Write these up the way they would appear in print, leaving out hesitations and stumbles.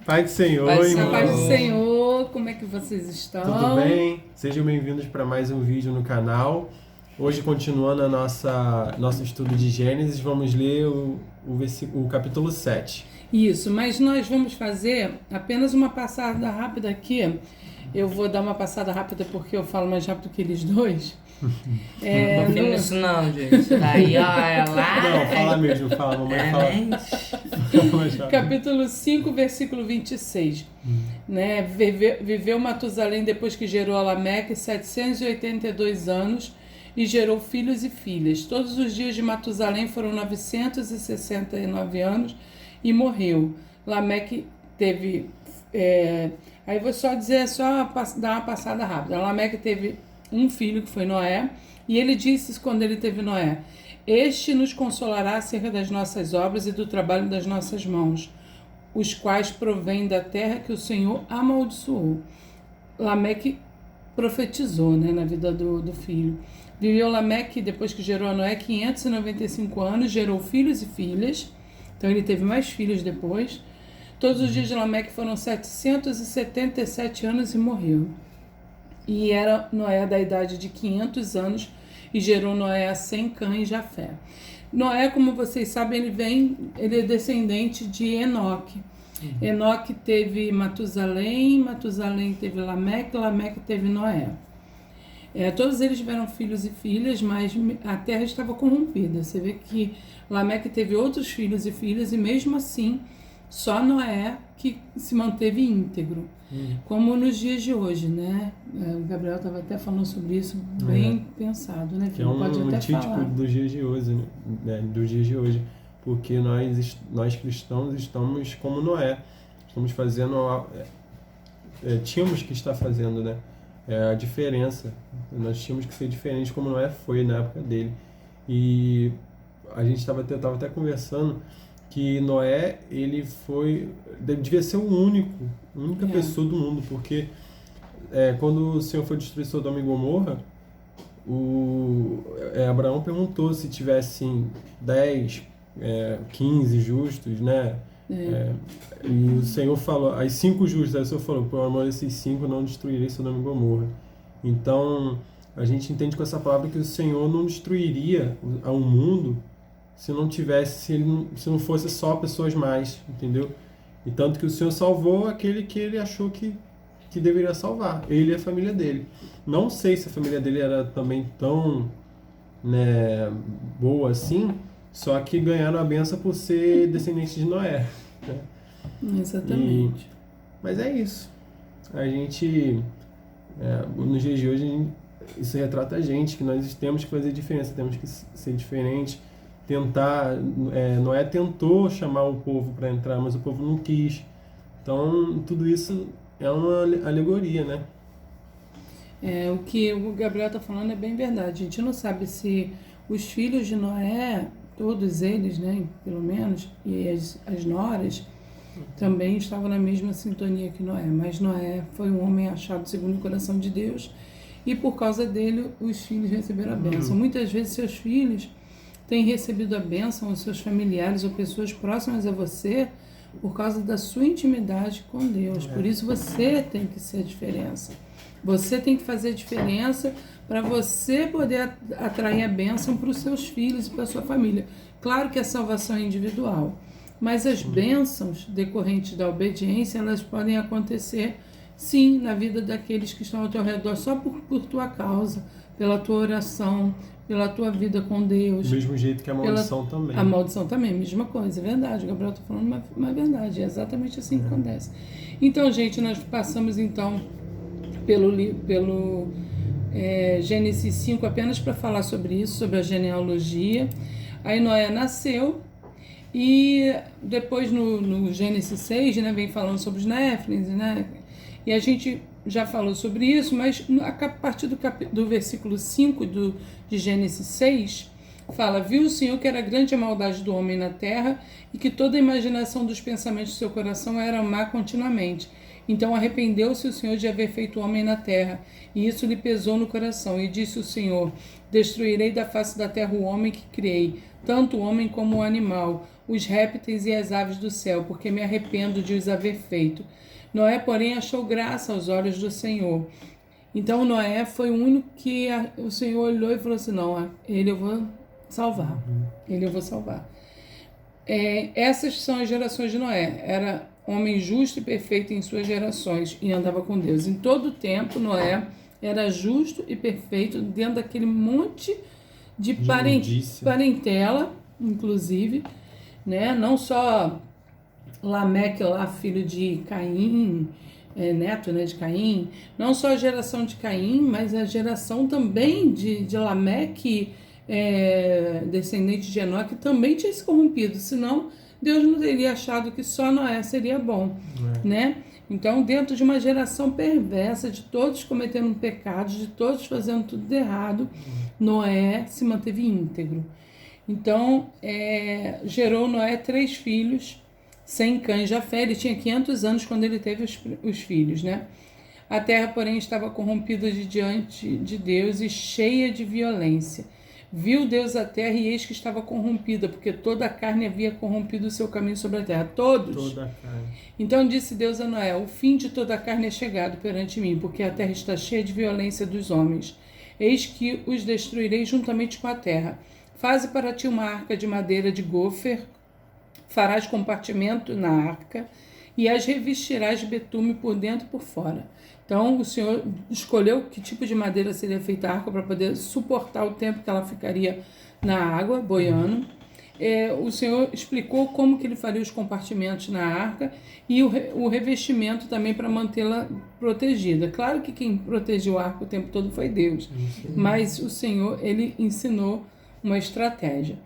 Pai do Senhor, Pai do irmão. Senhor. Paz do Senhor, como é que vocês estão? Tudo bem? Sejam bem-vindos para mais um vídeo no canal. Hoje, continuando nosso estudo de Gênesis, vamos ler o capítulo 7. Isso, mas nós vamos fazer apenas uma passada rápida aqui. Eu vou dar uma passada rápida porque eu falo mais rápido que eles dois. Não filma isso não, gente. Daí, ó, é lá. Não, fala mesmo, fala, mamãe, fala. Fala mais rápido. Capítulo 5, versículo 26. Né? Viveu Matusalém depois que gerou a Lameque 782 anos e gerou filhos e filhas. Todos os dias de Matusalém foram 969 anos e morreu. Lameque teve... aí vou só dizer, dar uma passada rápida. Lameque teve um filho que foi Noé, e ele disse quando ele teve Noé: este nos consolará acerca das nossas obras e do trabalho das nossas mãos, os quais provêm da terra que o Senhor amaldiçoou. Lameque profetizou, né, na vida do filho. Viveu Lameque, depois que gerou a Noé, 595 anos, gerou filhos e filhas. Então ele teve mais filhos depois. Todos os dias de Lameque foram 777 anos e morreu. E era Noé da idade de 500 anos e gerou Noé a Sem, Cã e Jafé. Noé, como vocês sabem, ele é descendente de Enoque. Enoque teve Matusalém teve Lameque, Lameque teve Noé. Todos eles tiveram filhos e filhas, mas a terra estava corrompida. Você vê que Lameque teve outros filhos e filhas, e mesmo assim, só Noé que se manteve íntegro. Como nos dias de hoje, né? O Gabriel estava até falando sobre isso, bem pensado, né? Que é um típico dos dias de hoje, né? Dos dias de hoje. Porque nós cristãos estamos como Noé. Estamos fazendo... tínhamos que estar fazendo, né? A diferença. Nós tínhamos que ser diferentes como Noé foi na época dele. E a gente estava até conversando que Noé, ele devia ser a única pessoa do mundo, porque quando o Senhor foi destruir Sodoma e Gomorra, Abraão perguntou se tivessem 10, 15 justos, né? E o Senhor falou, as 5 justos, aí o Senhor falou, por amor desses 5 não destruirei Sodoma e Gomorra. Então, a gente entende com essa palavra que o Senhor não destruiria o mundo se não fosse só pessoas mais, entendeu? E tanto que o Senhor salvou aquele que ele achou que deveria salvar, ele e a família dele. Não sei se a família dele era também tão, né, boa assim, só que ganharam a benção por ser descendentes de Noé. Né? Exatamente. Mas é isso. A gente, nos dias de hoje, isso retrata a gente, que nós temos que fazer diferença, temos que ser diferentes. Noé tentou chamar o povo para entrar, mas o povo não quis. Então, tudo isso é uma alegoria, né? O que o Gabriel está falando é bem verdade. A gente não sabe se os filhos de Noé, todos eles, né, pelo menos, e as noras, também estavam na mesma sintonia que Noé. Mas Noé foi um homem achado segundo o coração de Deus, e por causa dele os filhos receberam a bênção. Muitas vezes seus filhos têm recebido a bênção, os seus familiares ou pessoas próximas a você, por causa da sua intimidade com Deus. Por isso você tem que ser a diferença. Você tem que fazer a diferença para você poder atrair a bênção para os seus filhos e para a sua família. Claro que a salvação é individual, mas as bênçãos decorrentes da obediência, elas podem acontecer, sim, na vida daqueles que estão ao teu redor, só por tua causa, pela tua oração, pela tua vida com Deus. Do mesmo jeito que a maldição também. A maldição também, mesma coisa, é verdade. O Gabriel está falando uma verdade, é exatamente assim que acontece. Então, gente, nós passamos então pelo Gênesis 5 apenas para falar sobre isso, sobre a genealogia. Aí Noé nasceu e depois no Gênesis 6, né, vem falando sobre os Néfilins, né? E a gente já falou sobre isso, mas a partir do versículo 5 de Gênesis 6, fala: viu o Senhor que era grande a maldade do homem na terra e que toda a imaginação dos pensamentos do seu coração era má continuamente. Então arrependeu-se o Senhor de haver feito o homem na terra, e isso lhe pesou no coração. E disse o Senhor: destruirei da face da terra o homem que criei, tanto o homem como o animal, os répteis e as aves do céu, porque me arrependo de os haver feito. Noé, porém, achou graça aos olhos do Senhor. Então Noé foi o único que o Senhor olhou e falou assim, não, ele eu vou salvar. Ele eu vou salvar. Essas são as gerações de Noé. Era homem justo e perfeito em suas gerações e andava com Deus. Em todo o tempo, Noé era justo e perfeito dentro daquele monte de parentela, inclusive, né? Não só Lameque lá, filho de Caim, neto, né, de Caim, não só a geração de Caim, mas a geração também de Lameque, descendente de Enoque, também tinha se corrompido, senão Deus não teria achado que só Noé seria bom, né? Então, dentro de uma geração perversa, de todos cometendo pecados, de todos fazendo tudo de errado, Noé se manteve íntegro. Então, gerou Noé 3 filhos, Sem, Cã e Jafé. Ele tinha 500 anos quando ele teve os filhos, né? A terra, porém, estava corrompida diante de Deus e cheia de violência. Viu Deus a terra e eis que estava corrompida, porque toda a carne havia corrompido o seu caminho sobre a terra. Todos. Toda a carne. Então disse Deus a Noé, o fim de toda a carne é chegado perante mim, porque a terra está cheia de violência dos homens. Eis que os destruirei juntamente com a terra. Faze para ti uma arca de madeira de gofer, farás compartimento na arca e as revestirás de betume por dentro e por fora. Então o Senhor escolheu que tipo de madeira seria feita a arca para poder suportar o tempo que ela ficaria na água, boiando. O Senhor explicou como que ele faria os compartimentos na arca e o revestimento também para mantê-la protegida. Claro que quem protegeu a arca o tempo todo foi Deus, mas o Senhor, ele ensinou uma estratégia.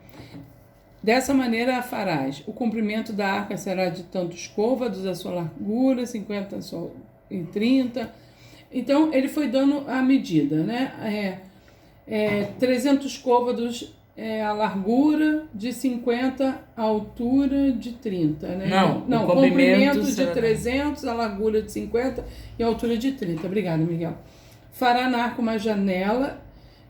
Dessa maneira a farás. O comprimento da arca será de tantos côvados, a sua largura, 50 e 30. Então, ele foi dando a medida, né? 300 côvados a largura, de 50 a altura de 30, né? Não, o comprimento de 300, a largura de 50 e a altura de 30. Obrigada, Miguel. Fará na arca uma janela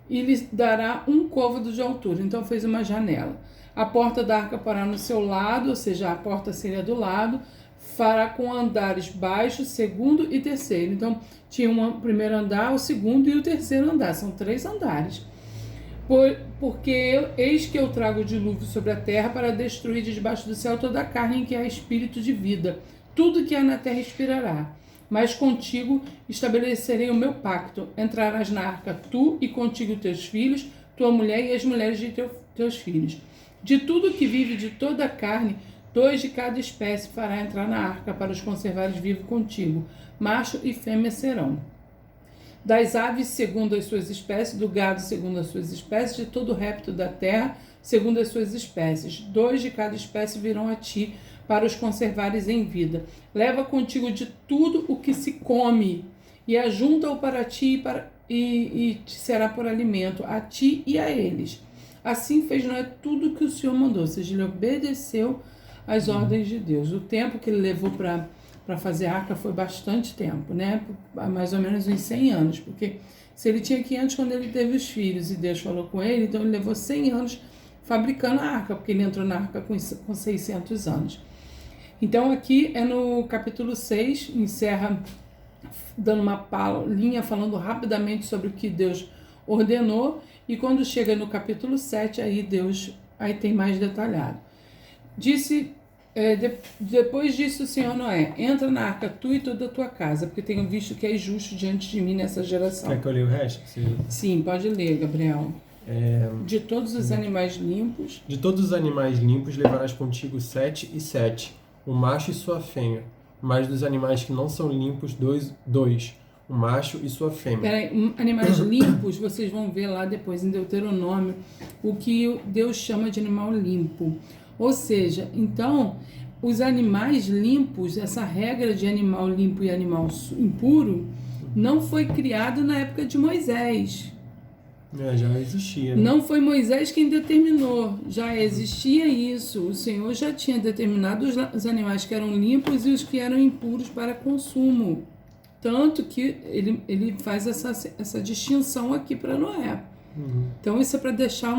e lhe dará 1 côvado de altura. Então, fez uma janela. A porta da arca porá no seu lado, ou seja, a porta seria do lado, fará com andares baixos, segundo e terceiro. Então, tinha um primeiro andar, o segundo e o terceiro andar. São 3 andares. Porque eis que eu trago o dilúvio sobre a terra para destruir de debaixo do céu toda a carne em que há espírito de vida. Tudo que há na terra expirará. Mas contigo estabelecerei o meu pacto. Entrarás na arca tu e contigo teus filhos, tua mulher e as mulheres de teus filhos. De tudo que vive de toda a carne, 2 de cada espécie fará entrar na arca para os conservares vivos contigo. Macho e fêmea serão. Das aves, segundo as suas espécies, do gado, segundo as suas espécies, de todo réptil da terra, segundo as suas espécies. 2 de cada espécie virão a ti para os conservares em vida. Leva contigo de tudo o que se come e ajunta-o para ti e te será por alimento, a ti e a eles. Assim fez Noé tudo o que o Senhor mandou, ou seja, ele obedeceu às ordens de Deus. O tempo que ele levou para fazer a arca foi bastante tempo, né? Mais ou menos uns 100 anos, porque se ele tinha 500 quando ele teve os filhos e Deus falou com ele, então ele levou 100 anos fabricando a arca, porque ele entrou na arca com 600 anos. Então aqui é no capítulo 6, encerra dando uma palhinha, falando rapidamente sobre o que Deus ordenou, e quando chega no capítulo 7, aí tem mais detalhado. Depois disse o Senhor Noé, entra na arca tu e toda a tua casa, porque tenho visto que és justo diante de mim nessa geração. Quer que eu leia o resto? Sim, pode ler, Gabriel. De todos os animais limpos. De todos os animais limpos levarás contigo 7 e 7, o macho e sua fêmea. Mas dos animais que não são limpos, 2, o macho e sua fêmea. Peraí, animais limpos, vocês vão ver lá depois em Deuteronômio o que Deus chama de animal limpo. Ou seja, então, os animais limpos, essa regra de animal limpo e animal impuro, não foi criado na época de Moisés. Já existia. Né? Não foi Moisés quem determinou, já existia isso. O Senhor já tinha determinado os animais que eram limpos e os que eram impuros para consumo. Tanto que ele faz essa distinção aqui para Noé. Então isso é para deixar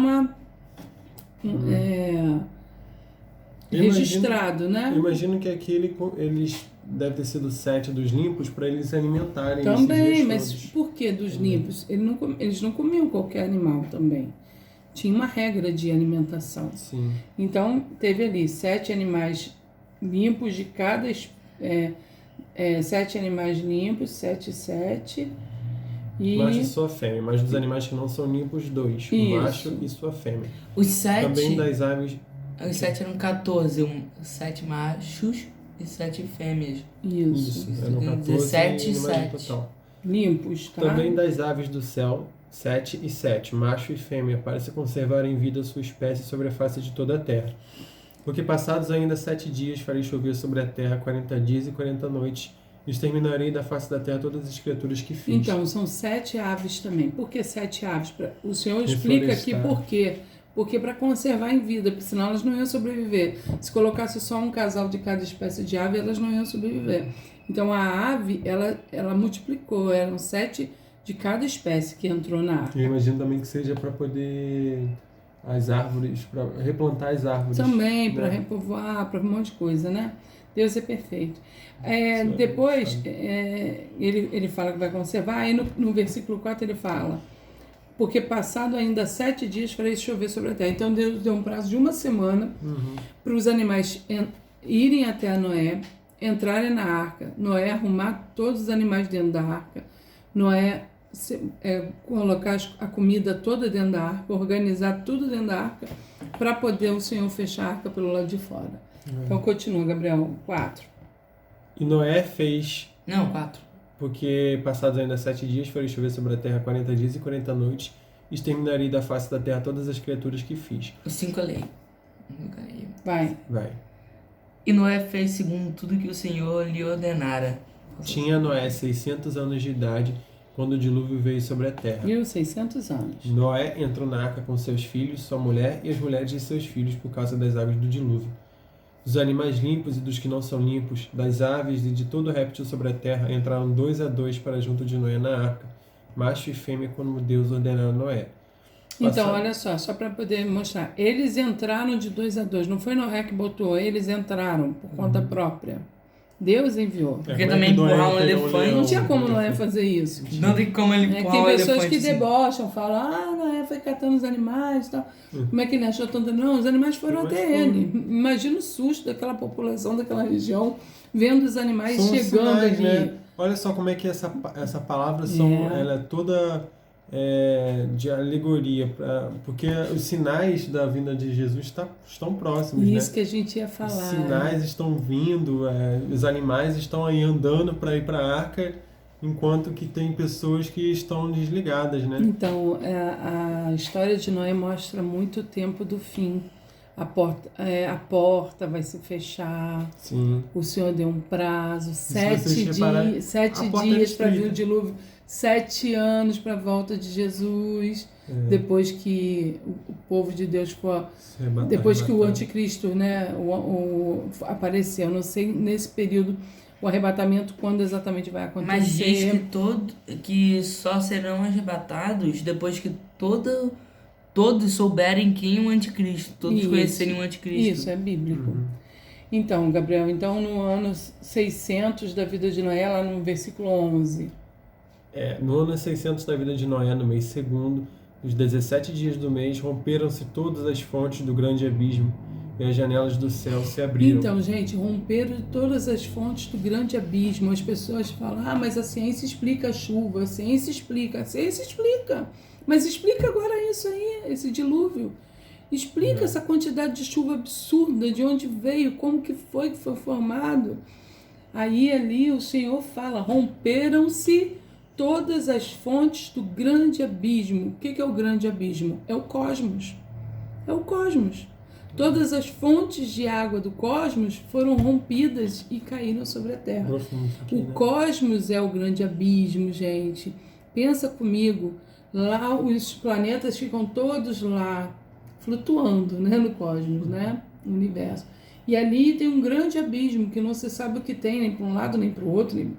registrado, né? Eu imagino que aqui eles deve ter sido 7 dos limpos para eles se alimentarem. Também, nesses dias mas todos. por que dos limpos? Eles não comiam qualquer animal também. Tinha uma regra de alimentação. Sim. Então, teve ali 7 animais limpos de cada... 7 animais limpos, 7 e 7. E... Macho e sua fêmea, mas dos animais que não são limpos, 2. O Isso. macho e sua fêmea. Os 7. Também das aves. Os 7 eram 14. 7 machos e 7 fêmeas. Isso. Eram 14 17 e animais no 7. total. Limpos, tá? Também das aves do céu, 7 e 7, macho e fêmea, para se conservar em vida sua espécie sobre a face de toda a terra. Porque passados ainda 7 dias farei chover sobre a terra 40 dias e 40 noites, e exterminarei da face da terra todas as criaturas que fiz. Então, são 7 aves também. Por que 7 aves? O Senhor explica aqui Reflorestar. por quê. Porque para conservar em vida, porque senão elas não iam sobreviver. Se colocasse só um casal de cada espécie de ave, elas não iam sobreviver. Então a ave, ela multiplicou, eram 7 de cada espécie que entrou na arca. Eu imagino também que seja para poder as árvores, para replantar as árvores. Também, para né? repovoar, para um monte de coisa, né? Deus é perfeito. Sim, Depois, sim. ele fala que vai conservar, aí no versículo 4 ele fala: porque passado ainda 7 dias farei chover sobre a terra. Então Deus deu um prazo de 1 semana para os animais irem até Noé, entrarem na arca, Noé arrumar todos os animais dentro da arca, Noé colocar a comida toda dentro da arca, organizar tudo dentro da arca, para poder o Senhor fechar a arca pelo lado de fora. Então continua, Gabriel, 4. E Noé fez, Não, 4. porque passados ainda 7 dias farei chover sobre a terra 40 dias e 40 noites, e exterminarei da face da terra todas as criaturas que fiz. O 5 eu leio. Vai. Vai. E Noé fez segundo tudo que o Senhor lhe ordenara. Tinha Noé 600 anos de idade quando o dilúvio veio sobre a terra. 1.600 anos. Noé entrou na arca com seus filhos, sua mulher e as mulheres de seus filhos por causa das águas do dilúvio. Dos animais limpos e dos que não são limpos, das aves e de todo réptil sobre a terra, entraram 2 a 2 para junto de Noé na arca, macho e fêmea, como Deus ordenara a Noé. Então, olha só para poder mostrar. Eles entraram de 2 a 2. Não foi Noé que botou, eles entraram por conta própria. Deus enviou. Porque também empurrar um elefante. Não tinha como Noé fazer isso. Não tem como ele empurrar Tem um pessoas elefante. que assim. debocham, falam, Noé foi catando os animais e tal. Como é que ele achou tanto? Não, os animais foram até ele. Imagina o susto daquela população, daquela região, vendo os animais São chegando sinais, ali. né? Olha só como é que essa palavra ela é toda de alegoria, porque os sinais da vinda de Jesus estão próximos, Isso né? que a gente ia falar. Os sinais estão vindo, os animais estão aí andando para ir para a arca, enquanto que tem pessoas que estão desligadas, né? Então, a história de Noé mostra muito o tempo do fim. A porta vai se fechar. Sim. O Senhor deu um prazo, se vocês 7 porta dias para vir destruída. o dilúvio, 7 anos para a volta de Jesus. Depois que o povo de Deus for... Depois que o anticristo, né, apareceu. Não sei nesse período o arrebatamento quando exatamente vai acontecer. Mas diz que só serão arrebatados depois que todos souberem quem é o anticristo, todos conhecerem o anticristo. Isso, é bíblico. Então, Gabriel, no ano 600 da vida de Noé, lá no versículo 11. No ano 600 da vida de Noé, no mês segundo, nos 17 dias do mês, romperam-se todas as fontes do grande abismo e as janelas do céu se abriram. Então, gente, romperam todas as fontes do grande abismo. As pessoas falam, mas a ciência explica a chuva, a ciência explica. Mas explica agora isso aí, esse dilúvio. Explica essa quantidade de chuva absurda, de onde veio, como que foi formado. Aí ali o Senhor fala, romperam-se todas as fontes do grande abismo. O que é o grande abismo? É o cosmos. É o cosmos. Todas as fontes de água do cosmos foram rompidas e caíram sobre a Terra. O cosmos é o grande abismo, gente. Pensa comigo. Lá os planetas ficam todos lá, flutuando, né, no cosmos, né, no universo. E ali tem um grande abismo que não se sabe o que tem, nem para um lado, nem para o outro, nem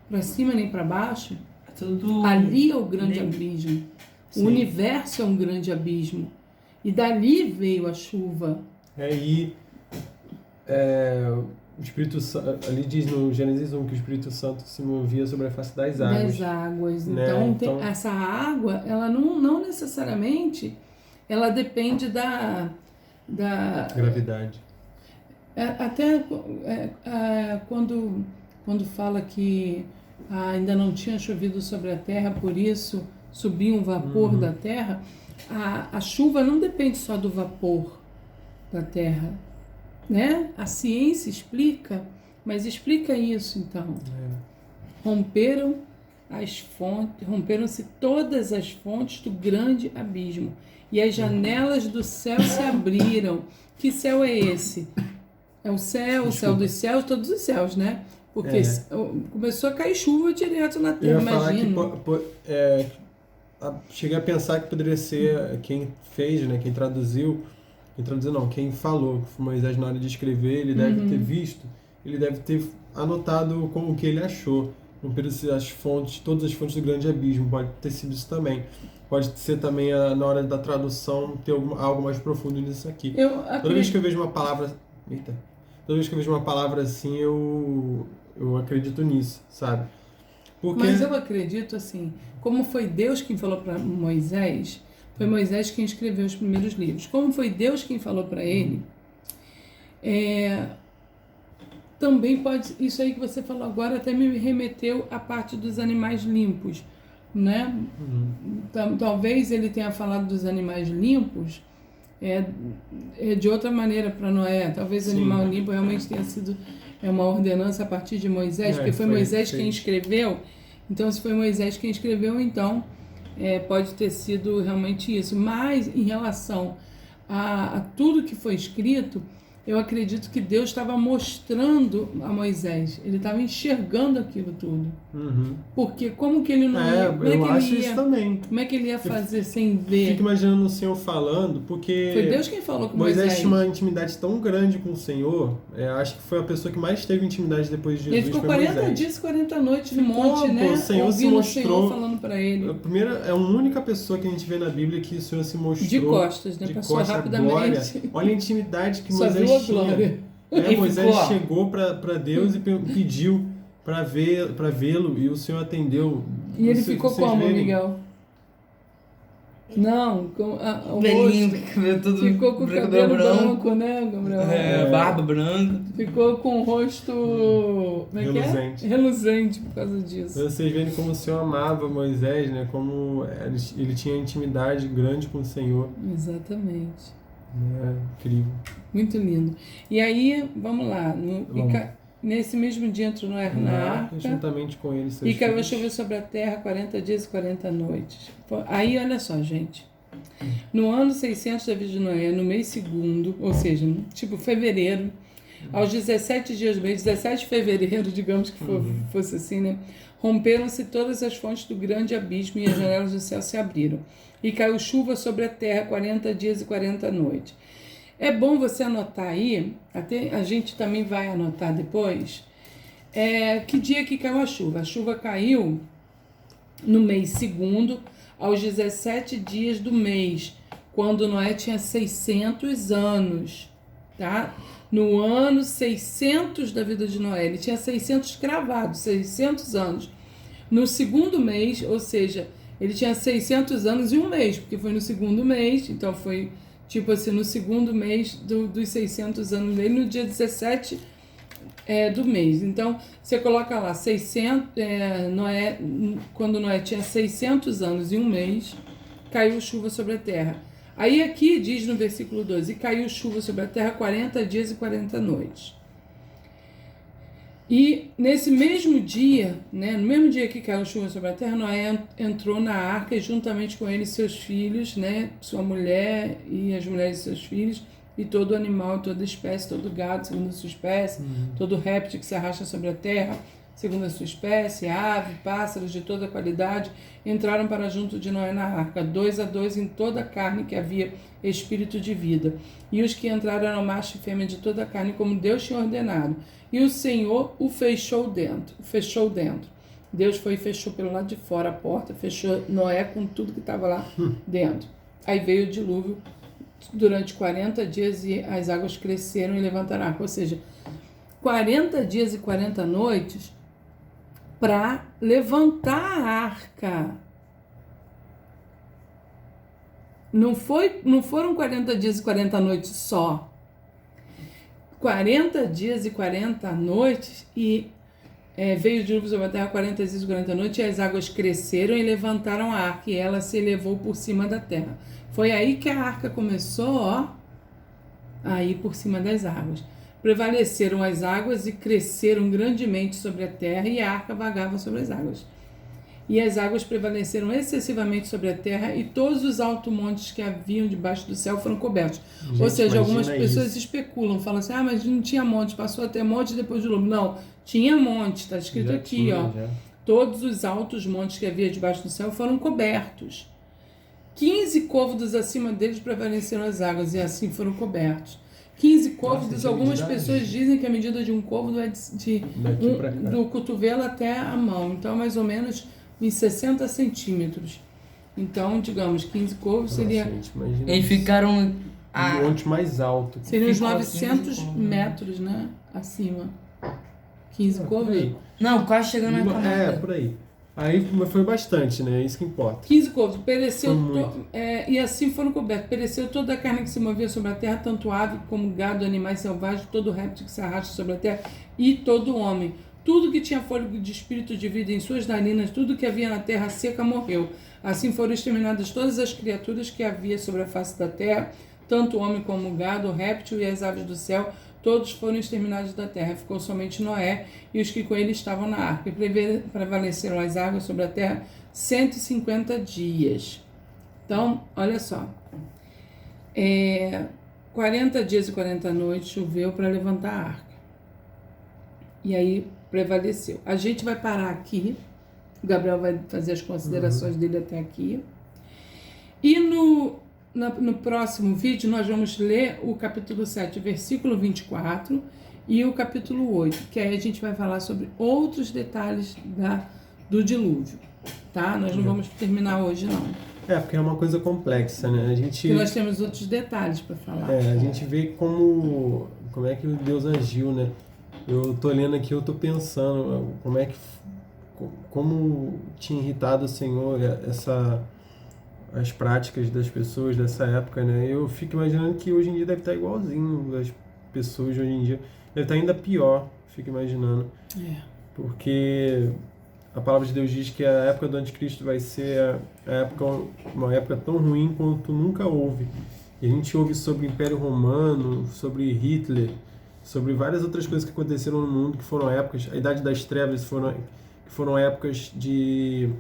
para cima, nem para baixo. Ali é o grande abismo. Sim. O universo é um grande abismo. E dali veio a chuva. E o Espírito Santo, ali diz no Gênesis 1 que o Espírito Santo se movia sobre a face das águas. Das águas. Né? Então, essa água, ela não necessariamente, ela depende da gravidade. Até quando fala que ainda não tinha chovido sobre a terra, por isso subia um vapor da terra, a chuva não depende só do vapor da terra, né? A ciência explica, mas explica isso então. Romperam-se todas as fontes do grande abismo, e as janelas do céu se abriram. Que céu é esse? É o céu dos céus, todos os céus, né? Porque começou a cair chuva direto na terra, imagina. Cheguei a pensar que poderia ser quem fez, né? Quem falou, que Moisés, na hora de escrever, ele deve ter visto, ele deve ter anotado como o que ele achou. Não precisa as fontes, todas as fontes do grande abismo, pode ter sido isso também. Pode ser também, na hora da tradução, ter algo mais profundo nisso aqui. Toda vez que eu vejo uma palavra assim, eu acredito nisso, sabe? Mas eu acredito assim, como foi Deus quem falou para Moisés, foi Moisés quem escreveu os primeiros livros. Como foi Deus quem falou para ele, também pode, isso aí que você falou agora até me remeteu à parte dos animais limpos, né? Talvez ele tenha falado dos animais limpos de outra maneira para Noé. Talvez o animal limpo realmente tenha sido uma ordenança a partir de Moisés, porque foi Moisés quem escreveu. Então, se foi Moisés quem escreveu, então pode ter sido realmente isso. Mas, em relação a tudo que foi escrito, eu acredito que Deus estava mostrando a Moisés. Ele estava enxergando aquilo tudo. Porque como que ele não ia... isso também. Como é que ele ia fazer sem ver? Fico imaginando o Senhor falando, porque... Foi Deus quem falou com Moisés tinha uma intimidade tão grande com o Senhor. Acho que foi a pessoa que mais teve intimidade depois de Jesus. Ele ficou 40 dias e 40 noites no monte, né? O Senhor se mostrou... O Senhor falando para ele. A primeira, é a única pessoa que a gente vê na Bíblia que o Senhor se mostrou... De costas, né? Passou rapidamente. Glória. Olha a intimidade que Moisés tinha. Moisés chegou para Deus e pediu para vê-lo, e o Senhor atendeu. E ele ficou como, Miguel? Não, com o velhinho, rosto. Ficou com o cabelo branco, né, Gabriel? Barba branca. Ficou com o rosto reluzente. Reluzente por causa disso. Vocês veem como o Senhor amava Moisés, né? Como ele tinha intimidade grande com o Senhor. Exatamente. Incrível. Muito lindo. E aí, vamos lá. Nesse mesmo dia entrou Noé na arca. Juntamente com ele, e caiu a chuva sobre a terra 40 dias e 40 noites. Aí, olha só, gente. No ano 600 da vida de Noé, no mês segundo, ou seja, tipo fevereiro, aos 17 dias do mês, 17 de fevereiro, digamos que fosse assim, né? Romperam-se todas as fontes do grande abismo e as janelas do céu se abriram. E caiu chuva sobre a terra 40 dias e 40 noites. É bom você anotar aí, até a gente também vai anotar depois, que dia que caiu a chuva. A chuva caiu no mês segundo, aos 17 dias do mês, quando Noé tinha 600 anos, tá? No ano 600 da vida de Noé, ele tinha 600 cravados, 600 anos. No segundo mês, ou seja, ele tinha 600 anos e um mês, porque foi no segundo mês, então foi tipo assim, no segundo mês dos 600 anos dele, no dia 17 do mês. Então, você coloca lá, 600, quando Noé tinha 600 anos e um mês, caiu chuva sobre a terra. Aí aqui diz no versículo 12, e caiu chuva sobre a terra 40 dias e 40 noites. E nesse mesmo dia, né, no mesmo dia que caiu chuva sobre a terra, Noé entrou na arca e juntamente com ele seus filhos, né, sua mulher e as mulheres de seus filhos, e todo animal, toda espécie, todo gado, segundo a sua espécie, todo réptil que se arrasta sobre a terra, segundo a sua espécie, ave, pássaros de toda qualidade, entraram para junto de Noé na arca, 2 a 2 em toda a carne que havia espírito de vida. E os que entraram eram macho e fêmea de toda a carne, como Deus tinha ordenado. E o Senhor o fechou dentro. Deus foi e fechou pelo lado de fora a porta, fechou Noé com tudo que estava lá dentro. Aí veio o dilúvio durante 40 dias e as águas cresceram e levantaram a arca. Ou seja, 40 dias e 40 noites para levantar a arca. Não foram 40 dias e 40 noites só. 40 dias e 40 noites e veio o dilúvio sobre a terra 40 dias e 40 noites e as águas cresceram e levantaram a arca e ela se elevou por cima da terra. Foi aí que a arca começou a ir por cima das águas. Prevaleceram as águas e cresceram grandemente sobre a terra e a arca vagava sobre as águas. E as águas prevaleceram excessivamente sobre a terra e todos os altos montes que haviam debaixo do céu foram cobertos. Gente, ou seja, algumas pessoas isso. especulam, falam assim, mas não tinha monte, passou a ter monte depois do dilúvio. Não, tinha monte, está escrito Já aqui, tinha, já. Todos os altos montes que havia debaixo do céu foram cobertos. 15 côvados acima deles prevaleceram as águas e assim foram cobertos. 15 côvados, Nossa, algumas medida pessoas dizem que a medida de um côvado é Daqui pra cá. do cotovelo até a mão. Então, mais ou menos em 60 centímetros. Então, digamos, 15 côvados seria... Nossa, gente, imagina Eles isso. ficaram O monte mais alto. Seriam uns Ficou 900 15 metros, né? Acima. 15 Por côvados. aí. Não, quase chegando na camada. Por aí. Aí foi bastante, né? Isso que importa. 15 côvados. Pereceu Foi muito. e assim foram cobertos. Pereceu toda a carne que se movia sobre a terra, tanto ave como gado, animais selvagens, todo réptil que se arrasta sobre a terra e todo homem. Tudo que tinha fôlego de espírito de vida em suas narinas, tudo que havia na terra seca morreu. Assim foram exterminadas todas as criaturas que havia sobre a face da terra, tanto o homem como o gado, o réptil e as aves do céu, todos foram exterminados da terra. Ficou somente Noé e os que com ele estavam na arca. E prevaleceram as águas sobre a terra 150 dias. Então, olha só. 40 dias e 40 noites choveu para levantar a arca. E aí prevaleceu. A gente vai parar aqui. O Gabriel vai fazer as considerações dele até aqui. E no próximo vídeo nós vamos ler o capítulo 7, versículo 24 e o capítulo 8, que aí a gente vai falar sobre outros detalhes do dilúvio, tá? Nós não vamos terminar hoje, não. Porque é uma coisa complexa, né? Porque nós temos outros detalhes para falar. A gente vê como é que Deus agiu, né? Eu tô lendo aqui, eu tô pensando como tinha irritado o Senhor as práticas das pessoas dessa época, né? Eu fico imaginando que hoje em dia deve estar igualzinho as pessoas de hoje em dia. Deve estar ainda pior, fico imaginando. Porque a palavra de Deus diz que a época do anticristo vai ser uma época tão ruim quanto nunca houve. E a gente ouve sobre o Império Romano, sobre Hitler, sobre várias outras coisas que aconteceram no mundo, que foram épocas, a Idade das Trevas foram épocas de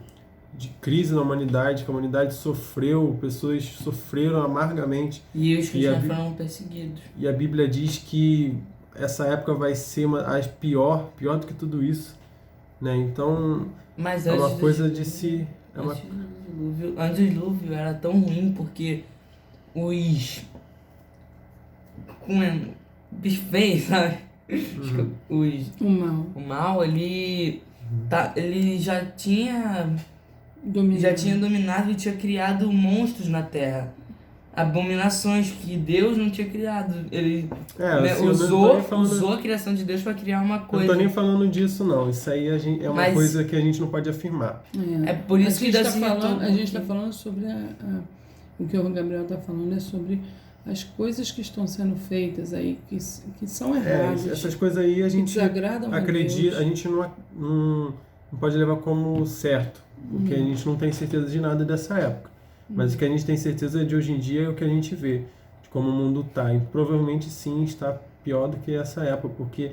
crise na humanidade, que a humanidade sofreu, pessoas sofreram amargamente. E os cristãos foram perseguidos. E a Bíblia diz que essa época vai ser pior do que tudo isso, né? Então, mas é uma coisa de se... Antes do dilúvio era tão ruim porque os bicho feio, sabe? O mal, ele já tinha dominado e tinha criado monstros na terra, abominações que Deus não tinha criado. Ele usou a criação de Deus para criar uma coisa. Não tô nem falando disso, não. Isso aí é uma coisa que a gente não pode afirmar. É por isso que a gente está falando sobre o que o Gabriel está falando é sobre as coisas que estão sendo feitas aí, que são erradas. Essas coisas aí a gente acredita, a gente não pode levar como certo, porque a gente não tem certeza de nada dessa época. Mas o que a gente tem certeza de hoje em dia é o que a gente vê, de como o mundo está. E provavelmente sim está pior do que essa época, porque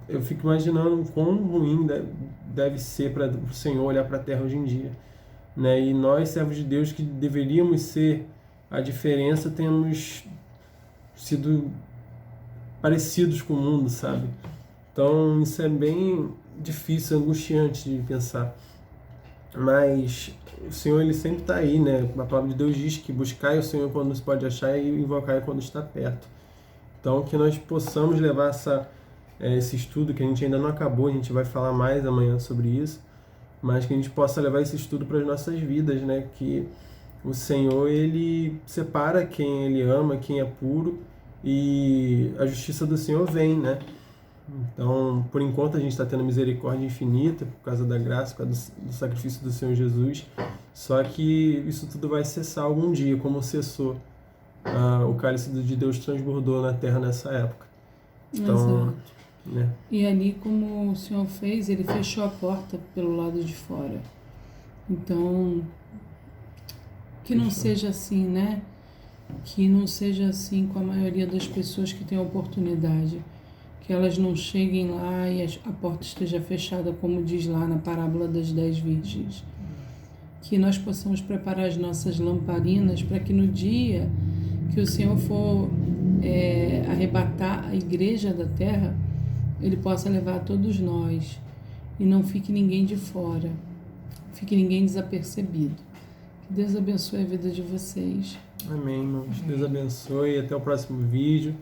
eu fico imaginando o quão ruim deve ser para o Senhor olhar para a terra hoje em dia, né? E nós, servos de Deus, que deveríamos ser a diferença, temos sido parecidos com o mundo, sabe? Então isso é bem difícil, angustiante de pensar. Mas o Senhor, ele sempre está aí, né? A palavra de Deus diz que buscai o Senhor quando se pode achar e invocai quando está perto. Então que nós possamos levar esse estudo, que a gente ainda não acabou, a gente vai falar mais amanhã sobre isso, mas que a gente possa levar esse estudo para as nossas vidas, né? Que o Senhor, ele separa quem ele ama, quem é puro, e a justiça do Senhor vem, né? Então, por enquanto, a gente está tendo misericórdia infinita por causa da graça, por causa do sacrifício do Senhor Jesus. Só que isso tudo vai cessar algum dia, como cessou. O cálice de Deus transbordou na terra nessa época. Então, Exato. né? E ali, como o Senhor fez, ele fechou a porta pelo lado de fora. Então, que não seja assim, né? Que não seja assim com a maioria das pessoas que têm a oportunidade. Que elas não cheguem lá e a porta esteja fechada, como diz lá na parábola das 10 virgens. Que nós possamos preparar as nossas lamparinas para que no dia que o Senhor for arrebatar a igreja da terra, Ele possa levar todos nós e não fique ninguém de fora, fique ninguém desapercebido. Que Deus abençoe a vida de vocês. Amém, irmãos. Deus abençoe. Até o próximo vídeo.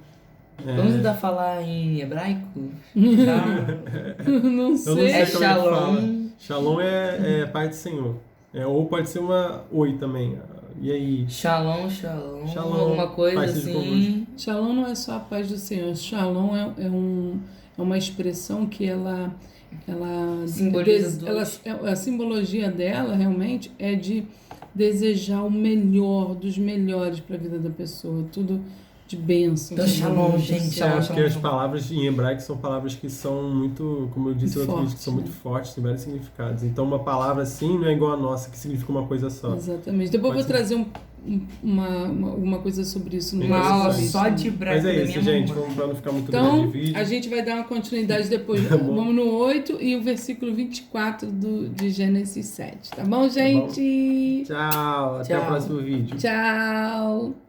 Vamos tentar falar em hebraico? Não sei. Eu não sei É como ele fala. Shalom. Shalom é Pai do Senhor. Ou pode ser uma oi também. E aí? Shalom. Shalom. Alguma coisa Paz seja assim. Shalom não é só a paz do Senhor. Shalom é uma expressão que ela Simboliza dois. a simbologia dela realmente é de desejar o melhor dos melhores para a vida da pessoa, tudo de bênção. Então, shalom, gente. Shalom. Porque as palavras em hebraico são palavras que são muito, como eu disse Muito outro vídeo, forte, que são muito né? fortes, tem vários significados. Então uma palavra assim não é igual a nossa, que significa uma coisa só. Exatamente. Depois eu vou trazer uma coisa sobre isso no Uma aula próximo vídeo. só de hebraico. Mas é da isso, minha gente. mamãe. Vamos para não ficar muito grande Então, o vídeo. a gente vai dar uma continuidade depois. Tá bom. Vamos no 8 e o versículo 24 de Gênesis 7. Tá bom, gente? Tchau. Até o Tchau. próximo vídeo. Tchau.